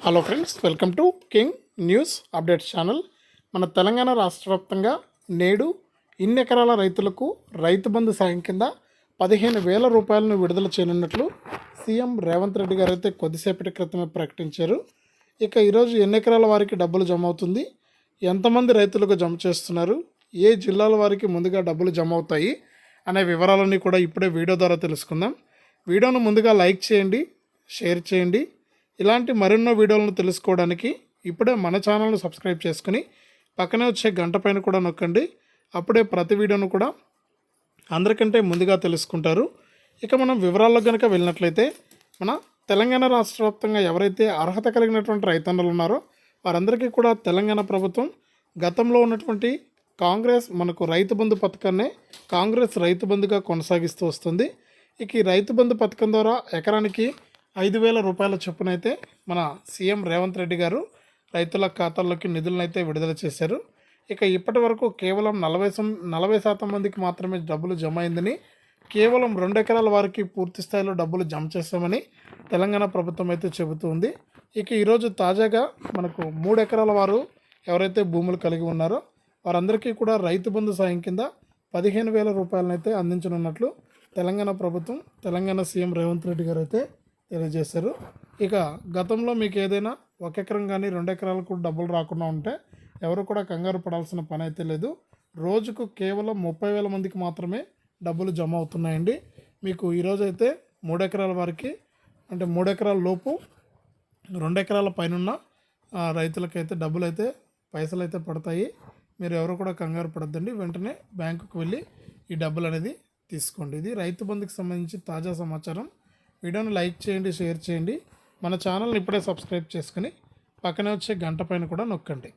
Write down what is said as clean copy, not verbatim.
Hello friends, welcome to king news updates channel. మన తెలంగాణ రాష్ట్ర వ్యాప్తంగా నేడు ఇన్ని ఎకరాల రైతులకు రైతు బంధు సాయం కింద 15,000 రూపాయలను విడుదల చేయనున్నట్లు సీఎం రేవంత్ రెడ్డి గారు అయితే కొద్దిసేపటి క్రితమే ప్రకటించారు. ఇక ఈరోజు ఎన్ని ఎకరాల వారికి డబ్బులు జమ అవుతుంది, ఎంతమంది రైతులకు జమ చేస్తున్నారు, ఏ జిల్లాల వారికి ముందుగా డబ్బులు జమ అవుతాయి అనే వివరాలన్నీ కూడా ఇప్పుడే వీడియో ద్వారా తెలుసుకుందాం. వీడియోను ముందుగా లైక్ చేయండి, షేర్ చేయండి. ఇలాంటి మరెన్నో వీడియోలను తెలుసుకోవడానికి ఇప్పుడే మన ఛానల్ను సబ్స్క్రైబ్ చేసుకుని పక్కనే వచ్చే గంట పైన కూడా నొక్కండి. అప్పుడే ప్రతి వీడియోను కూడా అందరికంటే ముందుగా తెలుసుకుంటారు. ఇక మనం వివరాల్లో కనుక వెళ్ళినట్లయితే, మన తెలంగాణ రాష్ట్ర వ్యాప్తంగా ఎవరైతే అర్హత కలిగినటువంటి రైతన్నలు ఉన్నారో వారందరికీ కూడా తెలంగాణ ప్రభుత్వం గతంలో ఉన్నటువంటి కాంగ్రెస్ మనకు రైతు బంధు పథకాన్నే కాంగ్రెస్ రైతు బంధుగా కొనసాగిస్తూ వస్తుంది. ఇక ఈ రైతు బంధు పథకం ద్వారా ఎకరానికి 5,000 రూపాయల చొప్పున అయితే మన సీఎం రేవంత్ రెడ్డి గారు రైతుల ఖాతాల్లోకి నిధులను అయితే విడుదల చేశారు. ఇక ఇప్పటి వరకు కేవలం 40% మందికి మాత్రమే డబ్బులు జమ అయిందని, కేవలం 2 ఎకరాల వారికి పూర్తి స్థాయిలో డబ్బులు జమ చేస్తామని తెలంగాణ ప్రభుత్వం అయితే చెబుతుంది. ఇక ఈరోజు తాజాగా మనకు 3 ఎకరాల వారు ఎవరైతే భూములు కలిగి ఉన్నారో వారందరికీ కూడా రైతు బంధు సాయం కింద 15,000 రూపాయలను అయితే అందించనున్నట్లు తెలంగాణ ప్రభుత్వం, తెలంగాణ సీఎం రేవంత్ రెడ్డి గారు అయితే తెలియజేశారు. ఇక గతంలో మీకు ఏదైనా 1 ఎకరం కానీ 2 ఎకరాలకు డబ్బులు రాకుండా ఉంటే ఎవరు కూడా కంగారు పడాల్సిన పని అయితే లేదు. రోజుకు కేవలం 30,000 మందికి మాత్రమే డబ్బులు జమ అవుతున్నాయండి. మీకు ఈరోజు అయితే 3 ఎకరాల వారికి, అంటే 3 ఎకరాల లోపు 2 ఎకరాల పైన రైతులకైతే డబ్బులు అయితే పైసలు అయితే పడతాయి. మీరు ఎవరు కూడా కంగారు పడద్దండి. వెంటనే బ్యాంకుకు వెళ్ళి ఈ డబ్బులు అనేది తీసుకోండి. ఇది రైతు బంధుకి సంబంధించి తాజా సమాచారం. వీడియోని లైక్ చేయండి, షేర్ చేయండి. మన ఛానల్ని ఇప్పుడే సబ్స్క్రైబ్ చేసుకుని పక్కనే వచ్చే గంట పైన కూడా నొక్కండి.